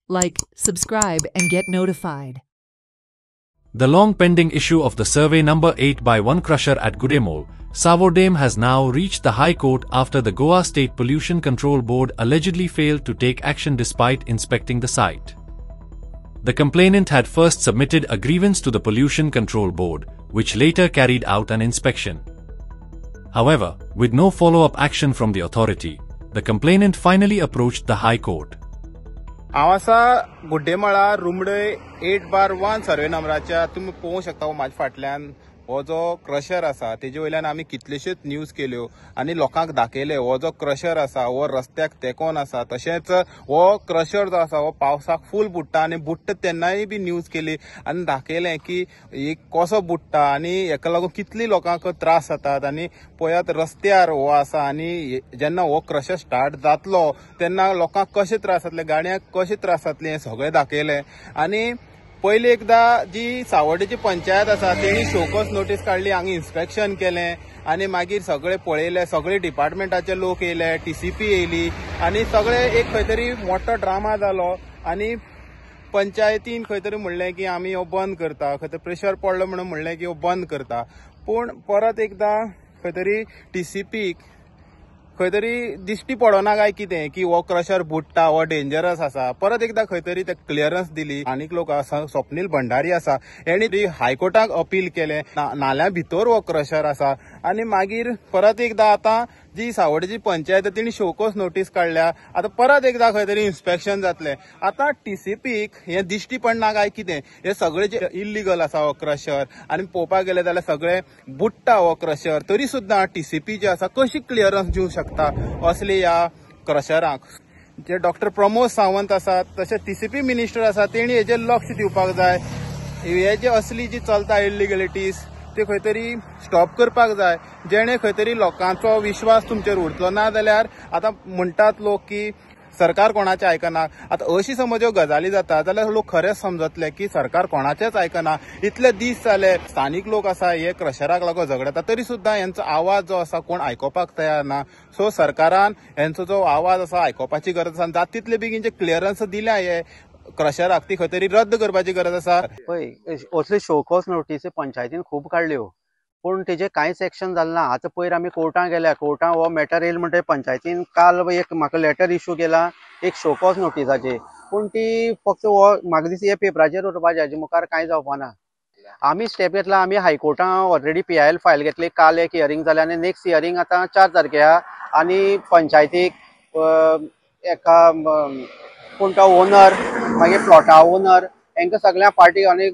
like, subscribe and get notified. The long-pending issue of the survey number 8 by one crusher at Gudemol, Savodem has now reached the High Court after the Goa State Pollution Control Board allegedly failed to take action despite inspecting the site. The complainant had first submitted a grievance to the Pollution Control Board, which later carried out an inspection. However, with no follow-up action from the authority, the complainant finally approached the High Court. हांव आसा गुड्डेमाळा रुमडय 8/1 सर्वे नंबराच्या तुम्ही पळोवंक शकता माझ्या फाटल्यान हो जो crusher आसा तेजे वयल्यान आमी कितल्योश्योच न्यूज केल्यो आनी लोकांक दाखयले हो जो क्रशर आसा हो रस्त्याक तेकोन आसा तशेंच हो क्रशर जो आसा हो पावसाक फूल बुडटा आनी बुडटा तेन्नाय बी न्यूज केली आनी दाखयलें की एक कसो बुडटा आनी हेका लागून कितली लोकांक त्रास जातात आनी पळयात रस्त्यार हो आसा आनी जेन्ना हो क्रशर स्टार्ट जातलो तेन्ना लोकांक कशे त्रास जातले गाडयांक कशे त्रास जातले हें सगळें दाखयलें आनी पयली एकदा जी सावड्डेची पंचायत आसा तेणी शोकॉस नोटीस काढली हांगा इन्स्पेक्शन केलें आनी मागीर सगळे पळयले सगळे डिपार्टमेंटाचे लोक येयले टीसीपी येयली आनी सगळे एक खंय तरी मोठो ड्रामा जालो आनी पंचायतीन खंय तरी म्हणलें की आमी हो बंद करता खंय तरी प्रेशर पडलो म्हणून म्हणलें की हो बंद करता पूण परत एकदा खंय तरी टीसीपीक खंय तरी दिश्टी पडना काय कितें की हो क्रशर बुडटा हो डेंजरस आसा परत एकदा खंय तरी ते क्लियरन्स दिली आनीक लोक आसा स्वप्नील भंडारी आसा हेणी हायकोर्टाक अपील केलें नाल्या भितर हो क्रशर आसा आनी मागीर परत एकदा आतां जी सावड्डेची पंचायत तिणी शोकॉस नोटीस काडल्या आतां परत एकदा खंय तरी इन्स्पेक्शन जातलें आतां टीसीपीक हें दिश्टी पडना काय कितें हे सगळे जे इल्लीगल आसा हो क्रशर आनी पळोवपाक गेले जाल्यार सगळे बुडटा हो क्रशर तरी सुद्दां टीसीपी जे आसा कशी क्लियरन्स दिवंक शकता असले ह्या क्रशरांक जे डॉक्टर प्रमोद सावंत आसात तशेंच टीसीपी मिनिस्टर आसा तेणी हेजेर लक्ष दिवपाक जाय हे जे असली जी चलता इल्लिगलिटीज ते खंय तरी स्टॉप करपाक जाय जेणे खंय तरी लोकांचो विश्वास तुमचेर उरतलो ना जाल्यार आतां म्हणटात लोक की सरकार कोणाचें आयकना आतां अशी समज ह्यो गजाली जाता जाल्यार लोक खरेंच समजतले की सरकार कोणाचेंच आयकना इतले दीस जाले स्थानीक लोक आसा हे क्रशराक लागून झगडटा तरी सुद्दां हेंचो आवाज जो आसा कोण आयकोपाक तयार ना सो सरकारान हेंचो जो आवाज आसा आयकोपाची गरज आसा जाता तितले बेगीन जे क्लियरन्स दिल्या हे क्रशराक ती खंय तरी रद्द करपाची गरज आसा पळय असल्यो शोकॉस नोटीसी पंचायतीन खूब काडल्यो पूण तेजे कांयच एक्शन जालें ना आतां पयर आमी कोर्टांत गेल्या कोर्टांत हो मॅटर येयलो म्हणटकीर पंचायतीन काल एक म्हाका लेटर इश्यू केला एक शोकॉस नोटिसाचेर पूण ती फक्त हो म्हाका दिसता हे पेपराचेर उरपाचें हाजे मुखार कांय जावपाना आमी स्टेप घेतला आमी हायकोर्टांत ऑलरेडी PIL फायल घेतली काल एक हियरींग जालें आनी नेक्स्ट हियरींग आतां 4 तारखेक आनी पंचायतीक एका कोण तो ओनर मागीर प्लॉटा ओनर हांकां सगळ्या पार्टी आनी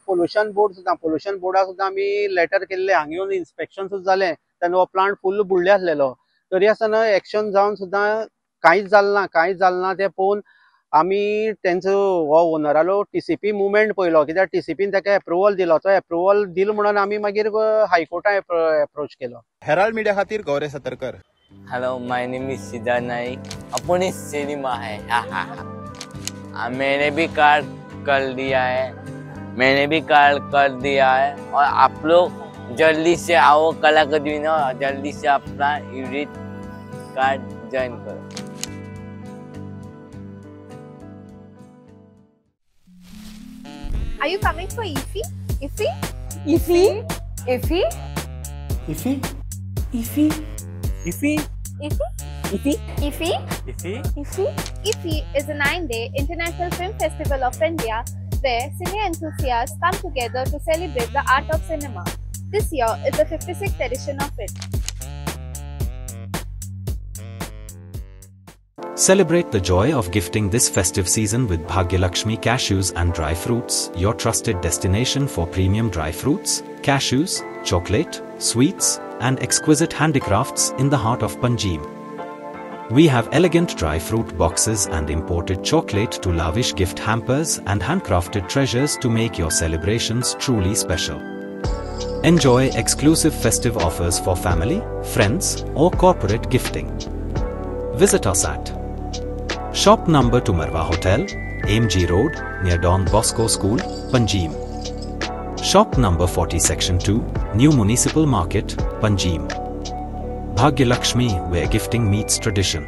पोल्युशन बोर्डाक सुद्दां आमी लेटर केल्लें हांगा येवन इन्स्पेक्शन सुद्दां जालें तेन्ना हो प्लांट फुल्ल बुडले आसलेलो तरी आसतना एक्शन जावन सुद्दां कांयच जालें ना तें पळोवन आमी तेंचो हो ओनरालो टीसीपी मुवमेंट पळयलो कित्याक टीसीपीन ताका एप्रुवल दिलो तो एप्रुवल दिलो म्हणून आमी मागीर हायकोर्टाक एप्रोच केलो हेराल्ड मिडिया खातीर Gaurav Satarkar hello my name is Siddharth Naik अपनी सिनेमा है मैंने भी कार्ड कर दिया है और आप लोग जल्दी से आओ कलाकृति में जल्दी से अपना यूनिट कार्ड ज्वाइन करो Are you coming for IFFI? IFFI? IFFI? IFFI? IFFI? IFFI? IFFI? IFFI? IFFI? IFFI? IFFI IFFI? IFFI is a 9-day international film festival of India where cine enthusiasts come together to celebrate the art of cinema. This year is the 56th edition of it. Celebrate the joy of gifting this festive season with Bhagyalakshmi Cashews and Dry Fruits, your trusted destination for premium dry fruits, cashews, chocolate, sweets, and exquisite handicrafts in the heart of Panjim. We have elegant dry fruit boxes and imported chocolate to lavish gift hampers and handcrafted treasures to make your celebrations truly special. Enjoy exclusive festive offers for family, friends, or corporate gifting. Visit us at Shop number to Marwa Hotel, AMG Road, near Don Bosco School, Panjim. Shop number 40 Section 2, New Municipal Market, Panjim. Bhagyalakshmi, where gifting meets tradition.